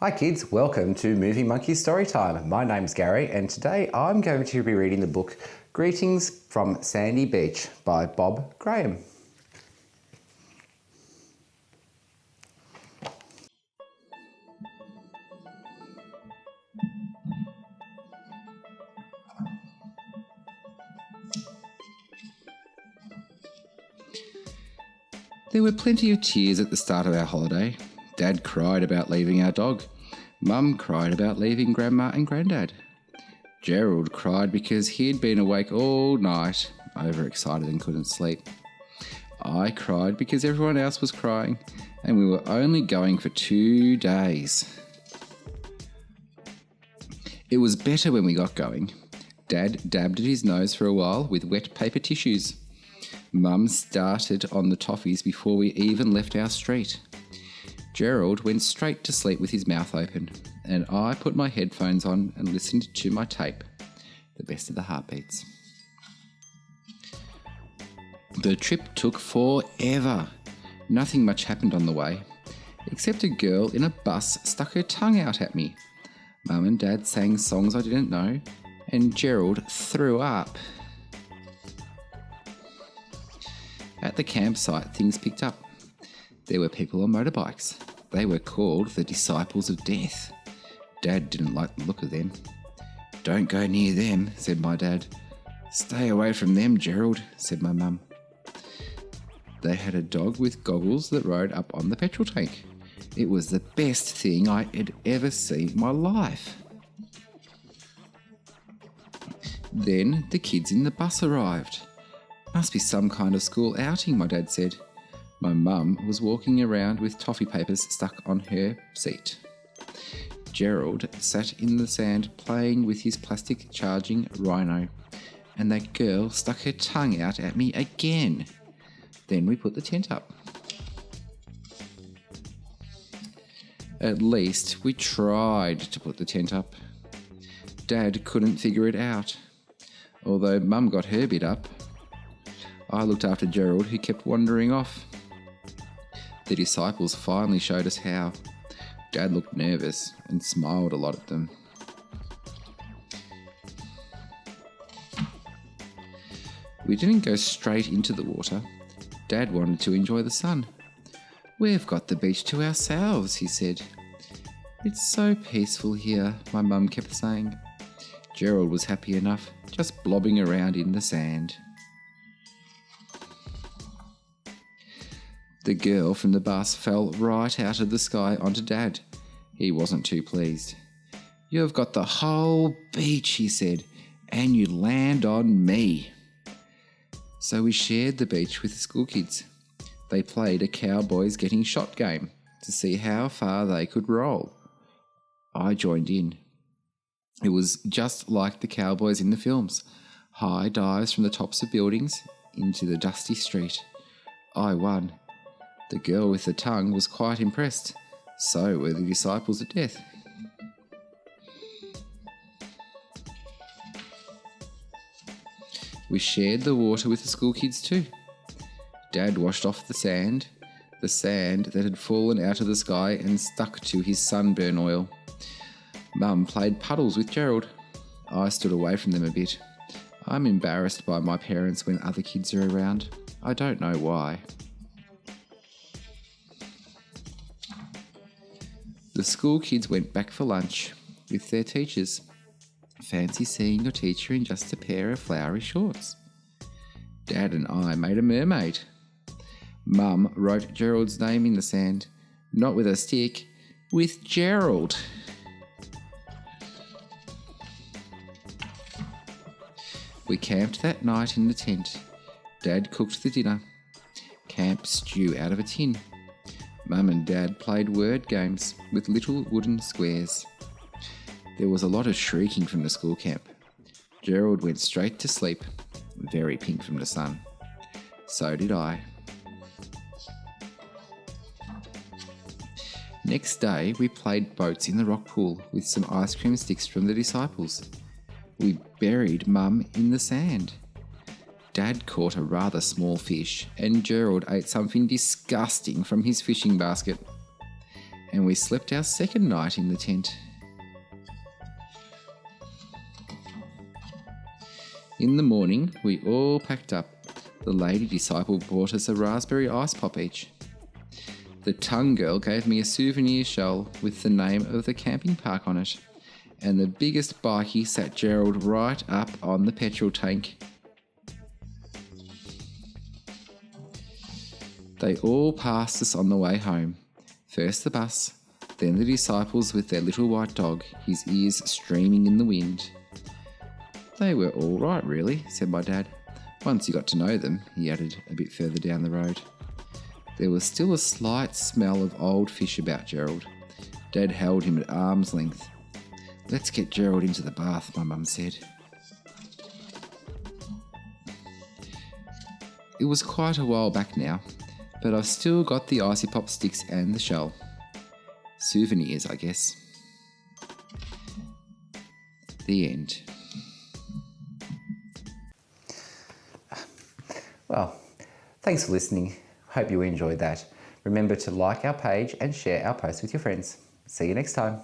Hi kids, welcome to Movie Monkey Storytime. My name's Gary and today I'm going to be reading the book Greetings from Sandy Beach by Bob Graham. There were plenty of tears at the start of our holiday. Dad cried about leaving our dog. Mum cried about leaving Grandma and Grandad. Gerald cried because he had been awake all night, overexcited and couldn't sleep. I cried because everyone else was crying and we were only going for 2 days. It was better when we got going. Dad dabbed at his nose for a while with wet paper tissues. Mum started on the toffees before we even left our street. Gerald went straight to sleep with his mouth open, and I put my headphones on and listened to my tape, The Best of the Heartbeats. The trip took forever. Nothing much happened on the way, except a girl in a bus stuck her tongue out at me. Mum and Dad sang songs I didn't know, and Gerald threw up. At the campsite, things picked up. There were people on motorbikes. They were called the Disciples of Death. Dad didn't like the look of them. "Don't go near them," said my dad. "Stay away from them, Gerald," said my mum. They had a dog with goggles that rode up on the petrol tank. It was the best thing I had ever seen in my life. Then the kids in the bus arrived. "Must be some kind of school outing," my dad said. My mum was walking around with toffee papers stuck on her seat. Gerald sat in the sand playing with his plastic charging rhino, and that girl stuck her tongue out at me again. Then we put the tent up. At least we tried to put the tent up. Dad couldn't figure it out, although Mum got her bit up. I looked after Gerald, who kept wandering off. The disciples finally showed us how. Dad looked nervous and smiled a lot at them. We didn't go straight into the water. Dad wanted to enjoy the sun. "We've got the beach to ourselves," he said. "It's so peaceful here," my mum kept saying. Gerald was happy enough, just blobbing around in the sand. The girl from the bus fell right out of the sky onto Dad. He wasn't too pleased. "You've got the whole beach," he said, "and you land on me." So we shared the beach with the school kids. They played a cowboys getting shot game to see how far they could roll. I joined in. It was just like the cowboys in the films. High dives from the tops of buildings into the dusty street. I won. The girl with the tongue was quite impressed. So were the Disciples of Death. We shared the water with the school kids too. Dad washed off the sand that had fallen out of the sky and stuck to his sunburn oil. Mum played puddles with Gerald. I stood away from them a bit. I'm embarrassed by my parents when other kids are around. I don't know why. The school kids went back for lunch with their teachers. Fancy seeing your teacher in just a pair of flowery shorts. Dad and I made a mermaid. Mum wrote Gerald's name in the sand, not with a stick, with Gerald. We camped that night in the tent. Dad cooked the dinner. Camp stew out of a tin. Mum and Dad played word games with little wooden squares. There was a lot of shrieking from the school camp. Gerald went straight to sleep, very pink from the sun. So did I. Next day, we played boats in the rock pool with some ice cream sticks from the disciples. We buried Mum in the sand. Dad caught a rather small fish and Gerald ate something disgusting from his fishing basket. and we slept our second night in the tent. In the morning, we all packed up. The lady disciple brought us a raspberry ice pop each. The tongue girl gave me a souvenir shell with the name of the camping park on it, and the biggest bikie sat Gerald right up on the petrol tank. They all passed us on the way home. First the bus, then the disciples with their little white dog, his ears streaming in the wind. They were all right, really, said my dad. Once you got to know them, he added a bit further down the road. There was still a slight smell of old fish about Gerald. Dad held him at arm's length. Let's get Gerald into the bath, my mum said. It was quite a while back now, but I've still got the icy pop sticks and the shell. Souvenirs, I guess. The end. Well, thanks for listening. Hope you enjoyed that. Remember to like our page and share our posts with your friends. See you next time.